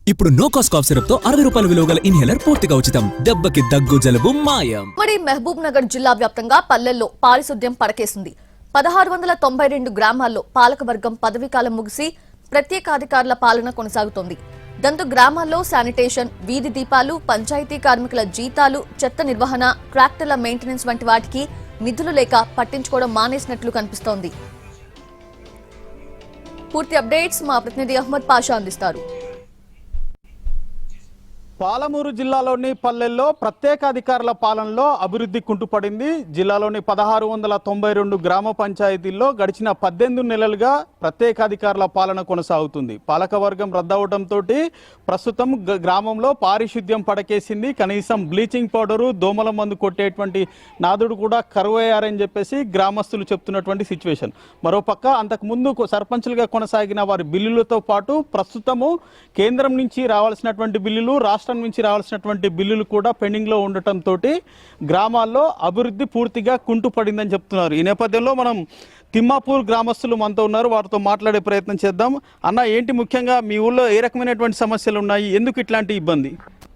ఇప్పుడు no cost cough syrup తో 60 రూపాయల విలువ గల ఇన్హేలర్ పూర్తిగా ఉచితం. దెబ్బకి దగ్గు జలుబు మాయం. మరి మహబూబ్ నగర్ జిల్లా వ్యాప్తంగా పల్లెల్లో పారిశుద్ధ్యం పడకేసింది. 1692 గ్రామాల్లో పాలకవర్గం పదవీకాలం ముగిసి ప్రత్యేకాధికారుల పాలన కొనసాగుతోంది. దాంతో గ్రామాల్లో శానిటేషన్, వీధి దీపాలు, పంచాయతీ కార్మికుల జీతాలు, చెత్త నిర్వహణ, ట్రాక్టర్ల మెయింటెనెన్స్ వంటి వాటికి నిధులు లేక పట్టించుకోవడం మానేసినట్లు కనిపిస్తోంది. పూర్తి అప్డేట్స్ మా ప్రతినిధి అహ్మద్ పాషా అందిస్తారు. పాలమూరు జిల్లాలోని పల్లెల్లో ప్రత్యేకాధికారుల పాలనలో అభివృద్ధి కుంటుపడింది. జిల్లాలోని 1692 గ్రామ పంచాయతీల్లో గడిచిన 18 నెలలుగా ప్రత్యేకాధికారుల పాలన కొనసాగుతుంది. పాలకవర్గం రద్దవడంతో ప్రస్తుతం గ్రామంలో పారిశుద్ధ్యం పడకేసింది. కనీసం బ్లీచింగ్ పౌడరు, దోమల మందు కొట్టేటువంటి నాదుడు కూడా కరువయ్యారని చెప్పేసి గ్రామస్తులు చెప్తున్నటువంటి సిచ్యువేషన్. మరోపక్క అంతకుముందు సర్పంచులుగా కొనసాగిన వారి బిల్లులతో పాటు ప్రస్తుతము కేంద్రం నుంచి రావాల్సినటువంటి బిల్లులు, రాష్ట్రం నుంచి రావాల్సినటువంటి బిల్లులు కూడా పెండింగ్లో ఉండటంతో గ్రామాల్లో అభివృద్ధి పూర్తిగా కుంటుపడిందని చెప్తున్నారు. ఈ నేపథ్యంలో మనం తిమ్మాపూర్ గ్రామస్తులు మనతో ఉన్నారు, వారితో మాట్లాడే ప్రయత్నం చేద్దాం. అన్న, ఏంటి ముఖ్యంగా మీ ఊళ్ళో ఏ రకమైనటువంటి సమస్యలు ఉన్నాయి, ఎందుకు ఇట్లాంటి ఇబ్బంది?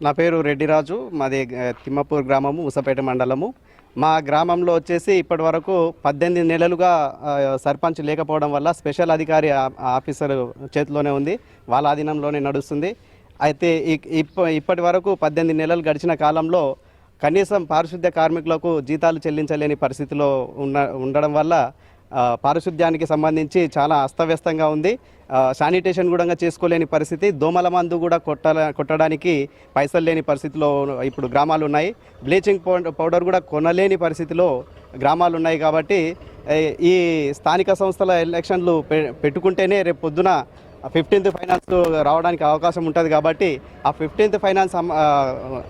నా పేరు రెడ్డిరాజు, మాది తిమ్మాపూర్ గ్రామము, ఉసపేట మండలము. మా గ్రామంలో వచ్చేసి ఇప్పటి వరకు 18 నెలలుగా సర్పంచ్ లేకపోవడం వల్ల స్పెషల్ అధికారి ఆఫీసర్ చేతిలోనే ఉంది, వాళ్ళ ఆధీనంలోనే నడుస్తుంది. అయితే ఇప్పటి వరకు 18 నెలలు గడిచిన కాలంలో కనీసం పారిశుద్ధ్య కార్మికులకు జీతాలు చెల్లించలేని పరిస్థితిలో ఉండడం వల్ల పారిశుద్ధ్యానికి సంబంధించి చాలా అస్తవ్యస్తంగా ఉంది. శానిటేషన్ కూడా చేసుకోలేని పరిస్థితి, దోమల మందు కూడా కొట్టడానికి పైసలు లేని పరిస్థితిలో ఇప్పుడు గ్రామాలు ఉన్నాయి. బ్లీచింగ్ పౌడర్ కూడా కొనలేని పరిస్థితిలో గ్రామాలు ఉన్నాయి. కాబట్టి ఈ స్థానిక సంస్థల ఎలక్షన్లు పెట్టుకుంటేనే రేపు పొద్దున 15th ఫైనాన్స్ రావడానికి అవకాశం ఉంటుంది. కాబట్టి ఆ 15th ఫైనాన్స్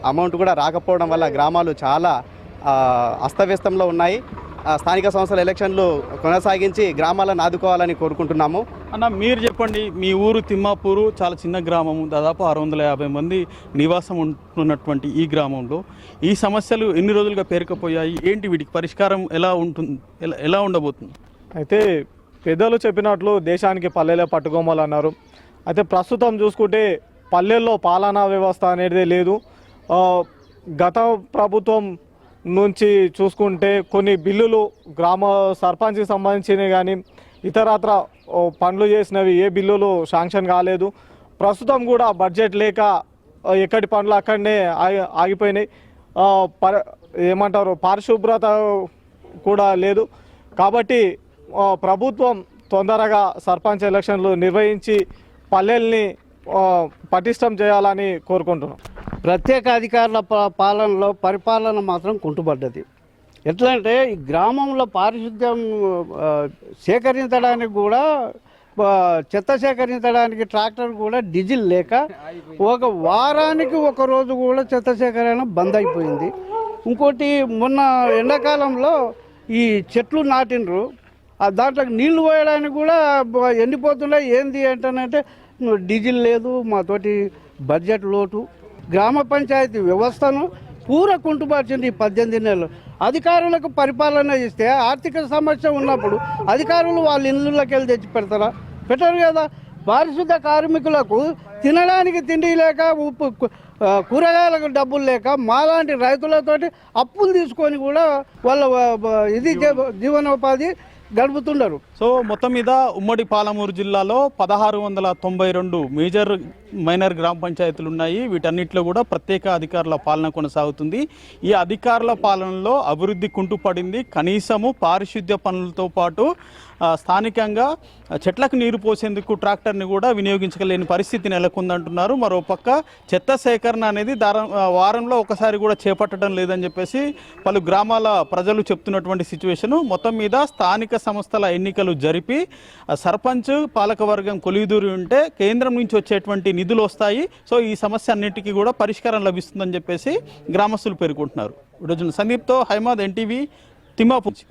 అమౌంట్ కూడా రాకపోవడం వల్ల గ్రామాలు చాలా అస్తవ్యస్తంలో ఉన్నాయి. స్థానిక సంస్థల ఎలక్షన్లు కొనసాగించి గ్రామాలను ఆదుకోవాలని కోరుకుంటున్నాము. అన్న, మీరు చెప్పండి, మీ ఊరు తిమ్మాపూరు చాలా చిన్న గ్రామము, దాదాపు 650 మంది నివాసం ఉంటున్నటువంటి ఈ గ్రామంలో ఈ సమస్యలు ఎన్ని రోజులుగా పేరుకుపోయాయి, ఏంటి వీటికి పరిష్కారం ఎలా ఉంటుంది, ఎలా ఉండబోతుంది? అయితే పెద్దలు చెప్పినట్లు దేశానికి పల్లెలే పట్టుకోమలు అన్నారు. అయితే ప్రస్తుతం చూసుకుంటే పల్లెల్లో పాలనా వ్యవస్థ అనేది లేదు. గత ప్రభుత్వం నుంచి చూసుకుంటే కొన్ని బిల్లులు గ్రామ సర్పంచ్కి సంబంధించినవి కానీ ఇతరత్ర పనులు చేసినవి ఏ బిల్లులు శాంక్షన్ కాలేదు. ప్రస్తుతం కూడా బడ్జెట్ లేక ఎక్కడి పనులు అక్కడనే ఆగిపోయినాయి. ఏమంటారు, పారిశుభ్రత కూడా లేదు. కాబట్టి ప్రభుత్వం తొందరగా సర్పంచ్ ఎలక్షన్లు నిర్వహించి పల్లెల్ని పటిష్టం చేయాలని కోరుకుంటున్నాం. ప్రత్యేక అధికారుల పాలనలో పరిపాలన మాత్రం కుంటుపడ్డది. ఎట్లా అంటే ఈ గ్రామంలో పారిశుద్ధ్యం సేకరించడానికి కూడా, చెత్త సేకరించడానికి ట్రాక్టర్ కూడా డీజిల్ లేక ఒక వారానికి ఒక రోజు కూడా చెత్త సేకరణ బంద్ అయిపోయింది. ఇంకోటి, మొన్న ఎండాకాలంలో ఈ చెట్లు నాటినరు, దాంట్లో నీళ్లు పోయడానికి కూడా ఎండిపోతున్నాయి. ఏంది ఏంటంటే డీజిల్ లేదు, మాతోటి బడ్జెట్ లోటు. గ్రామ పంచాయతీ వ్యవస్థను పూర కుంటుపరిచింది ఈ 18 నెలలు. అధికారులకు పరిపాలన ఇస్తే ఆర్థిక సమస్య ఉన్నప్పుడు అధికారులు వాళ్ళ ఇళ్ళకి వెళ్ళి తెచ్చి పెడతారా? పెట్టరు కదా. పారిశుద్ధ కార్మికులకు తినడానికి తిండి లేక, కూరగాయలకు డబ్బులు లేక మాలాంటి రైతులతోటి అప్పులు తీసుకొని కూడా వాళ్ళ ఇది జీవనోపాధి గడుపుతున్నారు. సో మొత్తం మీద ఉమ్మడి పాలమూరు జిల్లాలో 1692 మేజర్, మైనర్ గ్రామ పంచాయతీలు ఉన్నాయి. వీటన్నిటిలో కూడా ప్రత్యేక అధికారుల పాలన కొనసాగుతుంది. ఈ అధికారుల పాలనలో అభివృద్ధి కుంటుపడింది. కనీసము పారిశుద్ధ్య పనులతో పాటు స్థానికంగా చెట్లకు నీరు పోసేందుకు ట్రాక్టర్ని కూడా వినియోగించలేని పరిస్థితి నెలకొందంటున్నారు. మరోపక్క చెత్త సేకరణ అనేది వారంలో ఒకసారి కూడా చేపట్టడం లేదని చెప్పేసి పలు గ్రామాల ప్రజలు చెప్తున్నటువంటి సిచ్యువేషను. మొత్తం మీద స్థానిక సంస్థల ఎన్నికలు జరిపి సర్పంచ్, పాలకవర్గం కొలిదూరి ఉంటే కేంద్రం నుంచి వచ్చేటువంటి నిధులు వస్తాయి. సో ఈ సమస్య అన్నిటికీ కూడా పరిష్కారం లభిస్తుందని చెప్పేసి గ్రామస్తులు పేర్కొంటున్నారు. ఈరోజు సందీప్తో హైమాద్, NTV, తిమ్మాపూర్.